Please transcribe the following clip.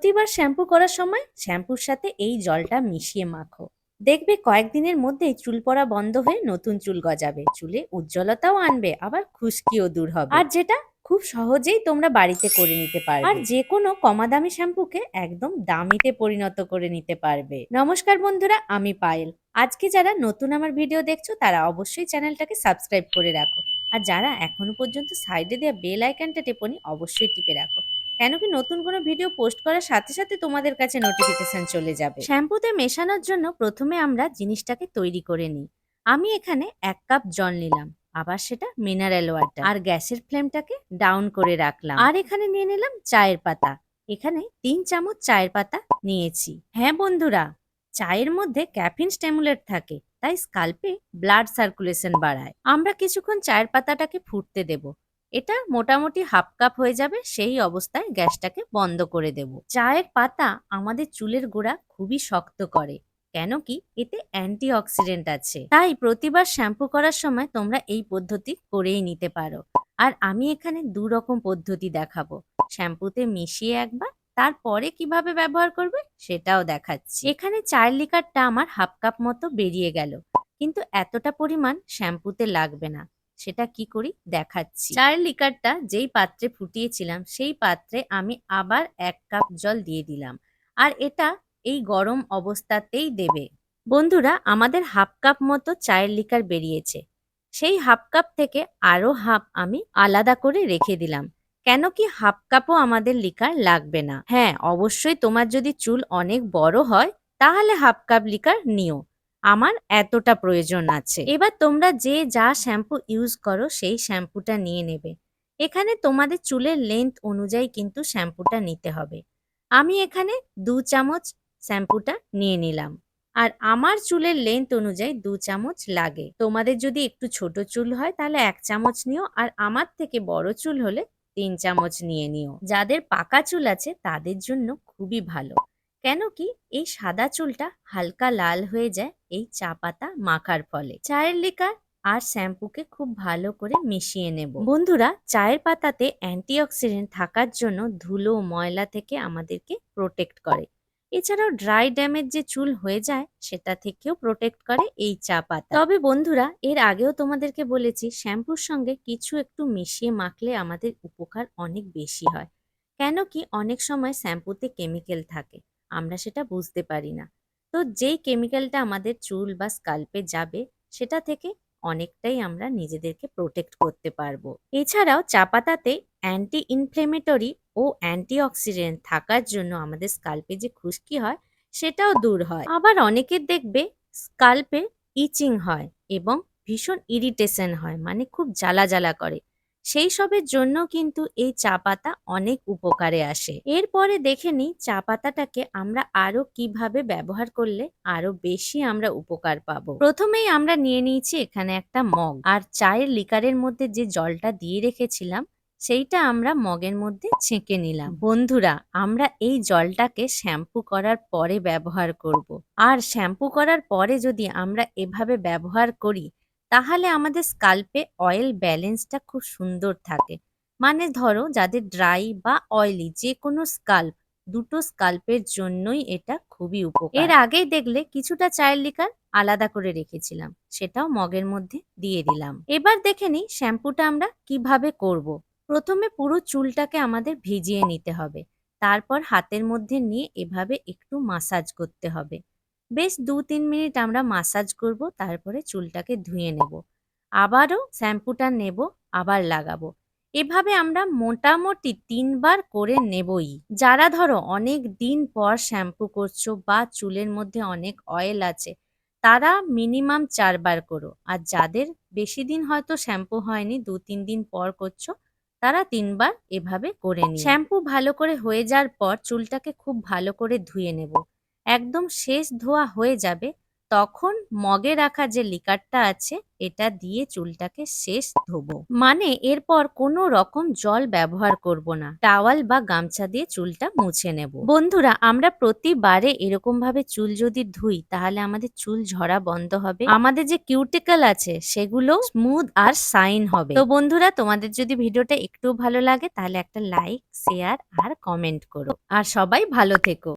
প্রতিবার শ্যাম্পু করার সময় শ্যাম্পুর সাথে এই জলটা মিশিয়ে মাখো। দেখবে কয়েকদিনের মধ্যেই চুল পড়া বন্ধ হয়ে নতুন চুল গজাবে, চুলে উজ্জ্বলতাও আনবে, আবার খুশকিও দূর হবে। আর যেটা খুব সহজেই তোমরা বাড়িতে করে নিতে পারবে। আর যে কোনো কমা দামি শ্যাম্পুকে একদম দামিতে পরিণত করে নিতে পারবে। নমস্কার বন্ধুরা, আমি পায়েল। আজকে যারা নতুন আমার ভিডিও দেখছো তারা অবশ্যই চ্যানেলটাকে সাবস্ক্রাইব করে রাখো। আর যারা এখনো পর্যন্ত সাইডে দেওয়া বেল আইকনটা টেপোনি অবশ্যই টিপে রাখো, কেন কি নতুন কোনো ভিডিও পোস্ট করার সাথে সাথে তোমাদের কাছে নোটিফিকেশন চলে যাবে। শ্যাম্পুতে মেশানোর জন্য প্রথমে আমরা জিনিসটাকে তৈরি করে নিই। আমি এখানে 1 কাপ জল নিলাম, আবার সেটা মিনারেল ওয়াটার, আর গ্যাসের ফ্লেমটাকে ডাউন করে রাখলাম। আর এখানে নিয়ে নিলাম চায়ের পাতা। এখানে 3 চামচ চায়ের পাতা নিয়েছি। হ্যাঁ বন্ধুরা, চায়ের মধ্যে ক্যাফিন স্টিমুলেট থাকে, তাই স্কাল্পে ব্লাড সার্কুলেশন বাড়ায়। আমরা কিছুক্ষণ চায়ের পাতাটাকে ফুটতে দেব। এটা মোটামুটি 1/2 কাপ হয়ে যাবে, সেই অবস্থায় গ্যাসটাকে বন্ধ করে দেব। চায়ের পাতা আমাদের চুলের গোড়া খুবই শক্ত করে, কেন কি এতে অ্যান্টিঅক্সিডেন্ট আছে। তাই প্রতিবার শ্যাম্পু করার সময় তোমরা এই পদ্ধতি করেই নিতে পারো। আর আমি এখানে 2 রকম পদ্ধতি দেখাবো, শ্যাম্পুতে মিশিয়ে একবার, তারপরে কিভাবে ব্যবহার করবে সেটাও দেখাচ্ছি। এখানে চায়ের লিকারটা আমার 1/2 কাপ মতো বেরিয়ে গেল, কিন্তু এতটা পরিমাণ শ্যাম্পুতে লাগবে না। সেটা কি করি দেখাচ্ছি। চায়ের লিকারটা যেই পাত্রে ফুটিয়েছিলাম সেই পাত্রে আমি আবার 1 কাপ জল দিয়ে দিলাম, আর এটা এই গরম অবস্থাতেই দেবে। বন্ধুরা, আমাদের 1/2 কাপ মতো চায়ের লিকার বেরিয়েছে, সেই 1/2 কাপ থেকে আরো হাফ আমি আলাদা করে রেখে দিলাম, কেন কি 1/2 কাপও আমাদের লিকার লাগবে না। হ্যাঁ, অবশ্যই তোমার যদি চুল অনেক বড় হয় তাহলে 1/2 কাপ লিকার নিও, আমার এতটা প্রয়োজন আছে। এবার তোমরা যে যা শ্যাম্পু ইউজ করো সেই শ্যাম্পুটা নিয়ে নেবে। এখানে তোমাদের চুলের লেন্থ অনুযায়ী কিন্তু শ্যাম্পুটা নিতে হবে। আমি এখানে 2 চামচ শ্যাম্পুটা নিয়ে নিলাম, আর আমার চুলের লেন্থ অনুযায়ী 2 চামচ লাগে। তোমাদের যদি একটু ছোট চুল হয় তাহলে 1 চামচ নিও, আর আমার থেকে বড় চুল হলে 3 চামচ নিয়ে নিও। যাদের পাকা চুল আছে তাদের জন্য খুবই ভালো, কেন কি এই সাদা চুলটা হালকা লাল হয়ে যায় এই চা পাতা মাখার ফলে। চায়ের লিকার আর শ্যাম্পুকে খুব ভালো করে মিশিয়ে নেব। বন্ধুরা, চায়ের পাতাতে অ্যান্টিঅক্সিডেন্ট থাকার জন্য ধুলো ময়লা থেকে আমাদেরকে প্রোটেক্ট করে। এছাড়াও ড্রাই ড্যামেজ যে চুল হয়ে যায় সেটা থেকেও প্রোটেক্ট করে এই চা পাতা। তবে বন্ধুরা, এর আগেও তোমাদেরকে বলেছি শ্যাম্পুর সঙ্গে কিছু একটু মিশিয়ে মাখলে আমাদের উপকার অনেক বেশি হয়, কেন কি অনেক সময় শ্যাম্পুতে কেমিক্যাল থাকে, আমরা সেটা বুঝতে পারি না। তো যেই কেমিক্যালটা আমাদের চুল বা স্কাল্পে যাবে সেটা থেকে অনেকটাই আমরা নিজেদেরকে প্রোটেক্ট করতে পারবো। এছাড়াও চা পাতাতে অ্যান্টি ইনফ্লেমেটরি ও অ্যান্টিঅক্সিডেন্ট থাকার জন্য আমাদের স্কাল্পে যে খুশকি হয় সেটাও দূর হয়। আবার অনেকের দেখবে স্কাল্পে ইচিং হয় এবং ভীষণ ইরিটেশন হয়, মানে খুব জ্বালা জ্বালা করে, সেই সবের জন্য কিন্তু এই চা পাতা অনেক উপকারে আসে। এরপরে দেখে নিই চা পাতাটাকে আমরা আরো কিভাবে ব্যবহার করলে আরো বেশি আমরা উপকার পাবো। প্রথমেই আমরা নিয়ে নিয়েছি এখানে একটা মগ, আর চায়ের লিকারের মধ্যে যে জলটা দিয়ে রেখেছিলাম সেইটা আমরা মগের মধ্যে ছেঁকে নিলাম। বন্ধুরা, আমরা এই জলটাকে শ্যাম্পু করার পরে ব্যবহার করব। আর শ্যাম্পু করার পরে যদি আমরা এভাবে ব্যবহার করি তাহলে আমাদের স্কাল্পে অয়েল ব্যালেন্সটা খুব সুন্দর থাকে। মানে ধরো যাদের ড্রাই বা অয়েলি যে কোনো স্কাল্প, দুটো স্কাল্পের জন্যই এটা খুবই উপকার। এর আগেই দেখলে কিছুটা চায়ের লিকার আলাদা করে রেখেছিলাম, সেটাও মগের মধ্যে দিয়ে দিলাম। এবার দেখে নিই শ্যাম্পুটা আমরা কিভাবে করব। প্রথমে পুরো চুলটাকে আমাদের ভিজিয়ে নিতে হবে, তারপর হাতের মধ্যে নিয়ে এভাবে একটু মাসাজ করতে হবে। বেশ 2-3 মিনিট আমরা মাসাজ করব, তারপরে চুলটাকে ধুয়ে নেব, আবারও শ্যাম্পুটা নেব, আবার লাগাবো। এভাবে আমরা মোটামুটি 3 বার করে নেবই। যারা ধরো অনেক দিন পর শ্যাম্পু করছো বা চুলের মধ্যে অনেক অয়েল আছে তারা মিনিমাম 4 বার করো, আর যাদের বেশি দিন হয়তো শ্যাম্পু হয়নি 2-3 দিন পর করছো তারা 3 বার এভাবে করে নিও। শ্যাম্পু ভালো করে হয়ে যাওয়ার পর চুলটাকে খুব ভালো করে ধুয়ে নেব। একদম শেষ ধোয়া হয়ে যাবে তখন মগে রাখা যে লিকারটা আছে এটা দিয়ে চুলটাকে শেষ ধোবো। মানে এরপর কোনো রকম জল ব্যবহার করব না, টাওয়াল বা গামছা দিয়ে চুলটা মুছে নেব। বন্ধুরা, আমরা প্রতিবারে এরকম ভাবে চুল যদি ধুই তাহলে আমাদের চুল ঝরা বন্ধ হবে, আমাদের যে কিউটিকল আছে সেগুলো স্মুথ আর শাইন হবে। তো বন্ধুরা, তোমাদের যদি ভিডিওটা একটু ভালো লাগে তাহলে একটা লাইক, শেয়ার আর কমেন্ট করো। আর সবাই ভালো থেকো।